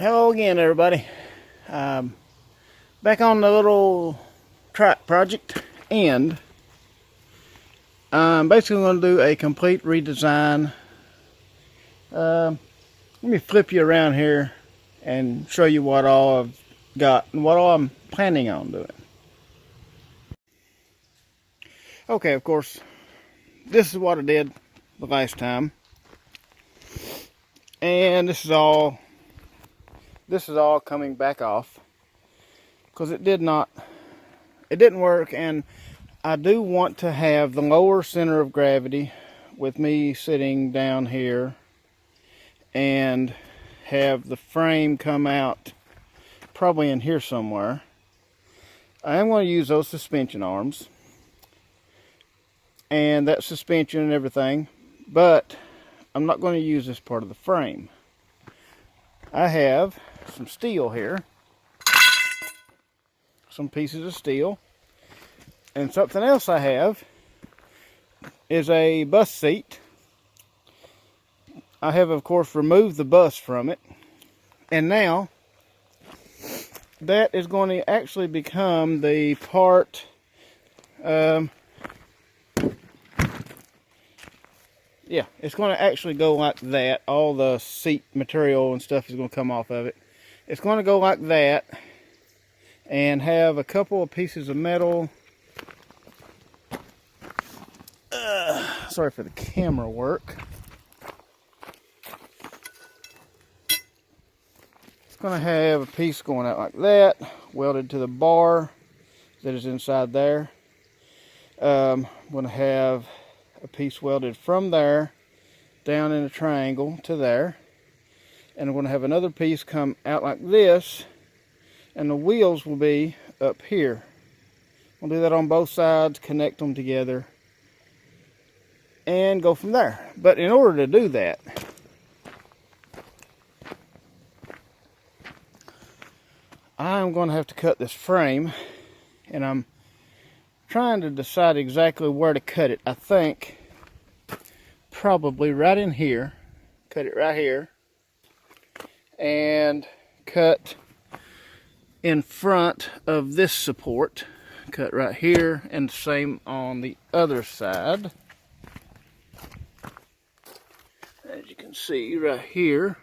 Hello again, everybody. Back on the little Trike project, and I'm basically going to do a complete redesign. Let me flip you around here and show you what all I've got and what all I'm planning on doing. Okay, of course, this is what I did the last time, and this is all coming back off because it didn't work. And I do want to have the lower center of gravity with me sitting down here and have the frame come out probably in here somewhere. I am going to use those suspension arms and that suspension and everything, but I'm not going to use this part of the frame. I have some steel here, some pieces of steel, and something else I have is a bus seat. I have, of course, removed the bus from it, and now that is going to actually become the part, yeah, it's going to actually go like that. All the seat material and stuff is going to come off of it. It's going to go like that and have a couple of pieces of metal. Sorry for the camera work. It's going to have a piece going out like that, welded to the bar that is inside there. I'm going to have a piece welded from there down in a triangle to there. And I'm going to have another piece come out like this, and the wheels will be up here. We'll do that on both sides, connect them together, and go from there. But in order to do that, I'm going to have to cut this frame, and I'm trying to decide exactly where to cut it. I think probably right in here. Cut it right here, and cut in front of this support. Cut right here, and the same on the other side. As you can see right here.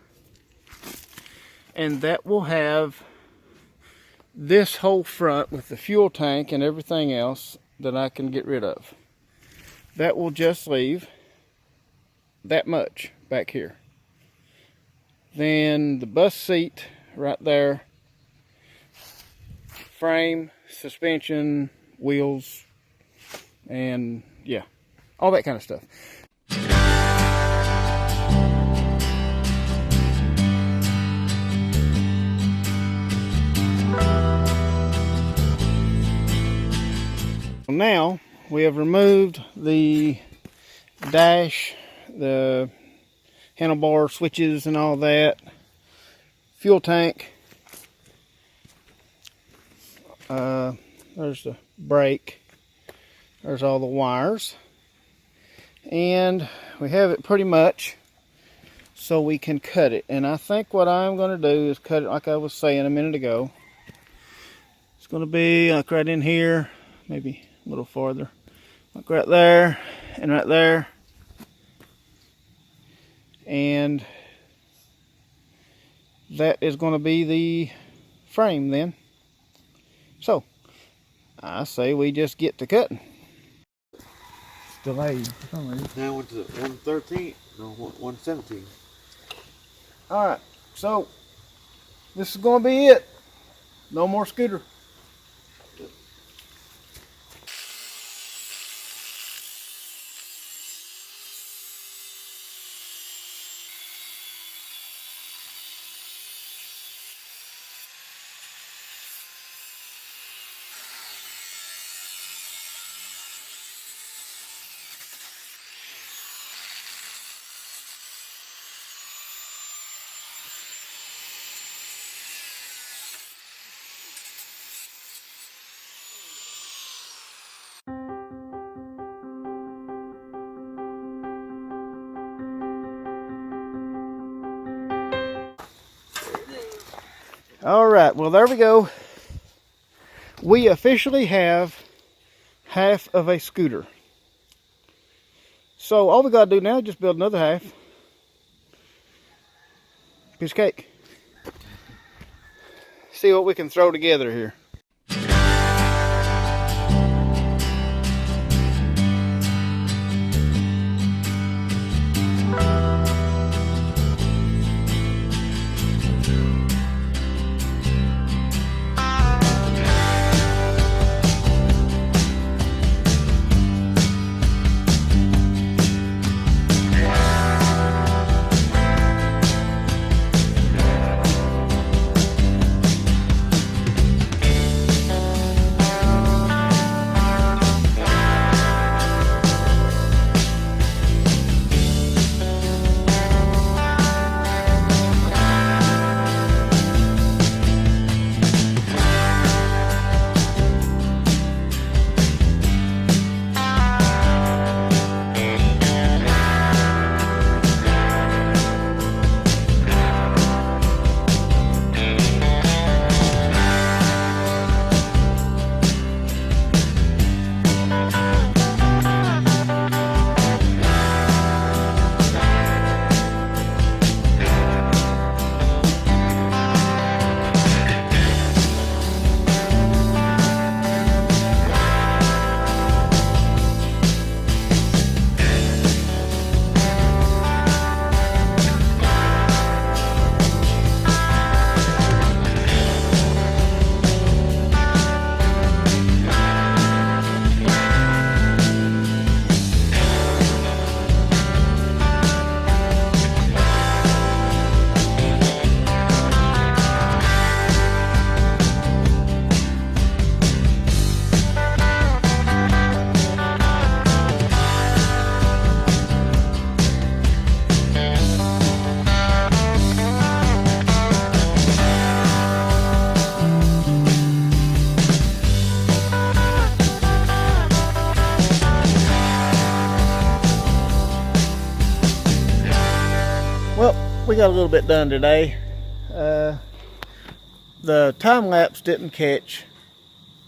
And that will have this whole front with the fuel tank and everything else that I can get rid of. That will just leave that much back here. Then the bus seat right there, frame, suspension, wheels, and yeah, all that kind of stuff. Now we have removed the dash, the handlebar switches and all that, fuel tank, there's the brake, there's all the wires, and we have it pretty much so we can cut it. And I think what I'm going to do is cut it like I was saying a minute ago. It's going to be like right in here, maybe a little farther, like right there and right there. And that is going to be the frame then. So I say we just get to cutting. It's delayed for some reason. Now went to 113, no, 117. Alright, so this is going to be it. No more scooter. All right, well, there we go. We officially have half of a scooter. So all we got to do now is just build another half. Piece of cake. See what we can throw together here. We got a little bit done today. The time lapse didn't catch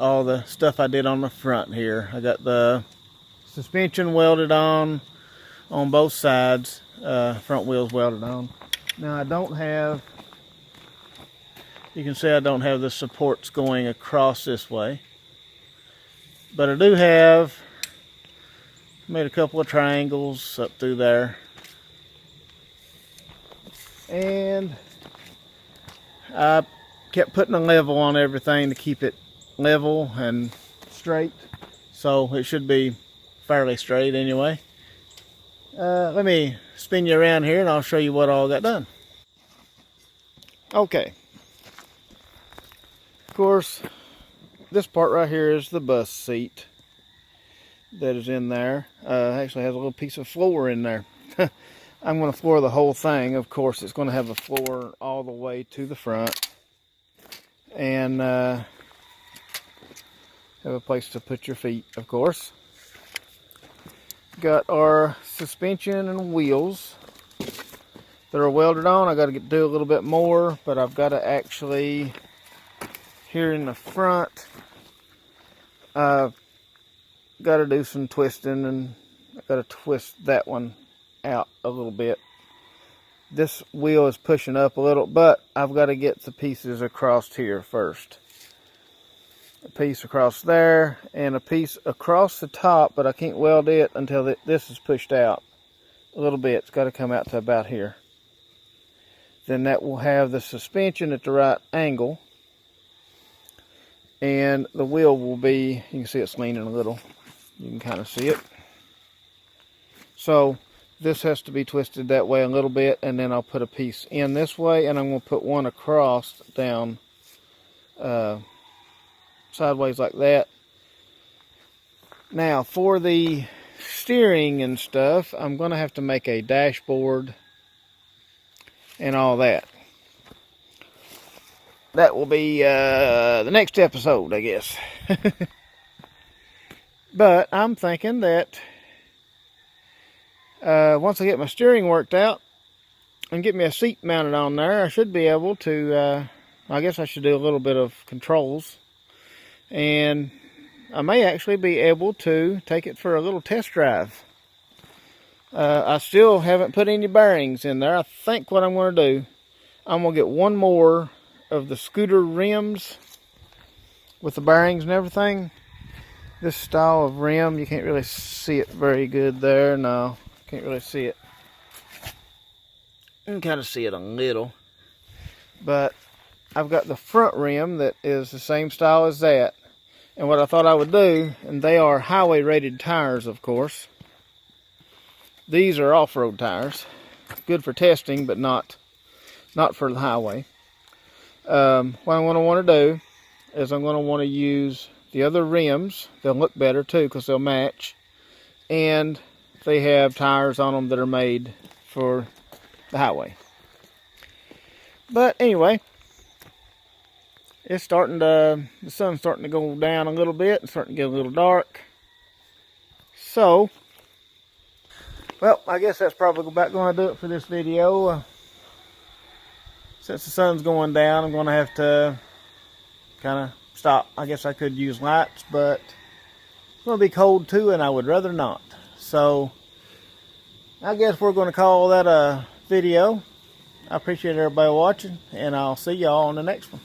all the stuff I did on the front here. I got the suspension welded on both sides, front wheels welded on. Now I don't have, you can see I don't have the supports going across this way, but I do have made a couple of triangles up through there. And I kept putting a level on everything to keep it level and straight, so it should be fairly straight anyway. Let me spin you around here and I'll show you what all got done. Okay, of course this part right here is the bus seat that is in there. Actually has a little piece of floor in there. I'm going to floor the whole thing. Of course, it's going to have a floor all the way to the front. And have a place to put your feet, of course. Got our suspension and wheels that are welded on. I got to do a little bit more, but I've got to actually, here in the front, I've got to do some twisting, and I've got to twist that one out a little bit. This wheel is pushing up a little, but I've got to get the pieces across here first. A piece across there and a piece across the top, but I can't weld it until this is pushed out a little bit. It's got to come out to about here. Then that will have the suspension at the right angle, and the wheel will be, you can see it's leaning a little. You can kind of see it. So this has to be twisted that way a little bit, and then I'll put a piece in this way, and I'm going to put one across down sideways like that. Now for the steering and stuff, I'm going to have to make a dashboard and all that. That will be the next episode, I guess. But I'm thinking that once I get my steering worked out and get me a seat mounted on there, I should be able to I guess I should do a little bit of controls. And I may actually be able to take it for a little test drive. I still haven't put any bearings in there. I think what I'm going to do, I'm going to get one more of the scooter rims with the bearings and everything. This style of rim, you can't really see it very good there. No, can't really see it. You can kind of see it a little. But I've got the front rim that is the same style as that. And what I thought I would do, and they are highway rated tires, of course. These are off-road tires. Good for testing, but not for the highway. What I'm going to want to do is I'm going to want to use the other rims. They'll look better too because they'll match. And they have tires on them that are made for the highway. But anyway, it's starting to, the sun's starting to go down a little bit. It's starting to get a little dark. So, well, I guess that's probably about going to do it for this video. Since the sun's going down, I'm going to have to kind of stop. I guess I could use lights, but it's going to be cold too, and I would rather not. So, I guess we're going to call that a video. I appreciate everybody watching, and I'll see y'all on the next one.